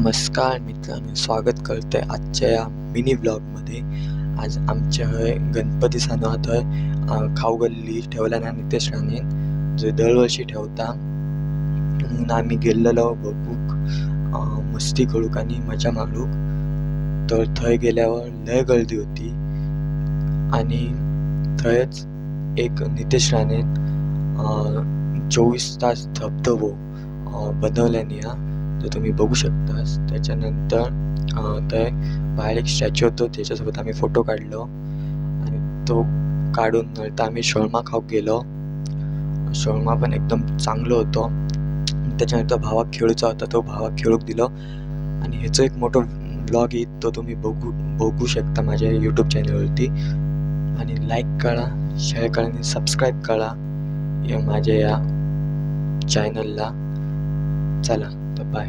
नमस्कार मित्रांनो, स्वागत करतोय आजच्या या मिनी ब्लॉगमध्ये. आज आमच्या गणपती सणात खाऊ गल्ली ठेवला ना नितेश राणेन, जो दरवर्षी ठेवता. म्हणून आम्ही गेलेलो बघूक, मस्ती करूक आणि मजा मारूक. तर थंय गेल्यावर लय गर्दी होती आणि थंयच एक नितेश राणेन 24 तास धबधबो बनवल्याने तो तुम्ही बघू शकतास. त्याच्यानंतर तर बाहेर एक स्टॅच्यू होतो, त्याच्यासोबत आम्ही फोटो काढलो आणि तो काढून नंतर आम्ही शोरमा खाऊक गेलो. शोरमा पण एकदम चांगलं होतं. त्याच्यानंतर भावाक खेळूचा होता, तो भावाक खेळूक दिलो आणि ह्याचं एक मोठं ब्लॉग येईल, तो तुम्ही बघू शकता माझ्या यूट्यूब चॅनलवरती. आणि लाईक करा, शेअर करा आणि सबस्क्राईब करा माझ्या या चॅनलला. चला तर बाय.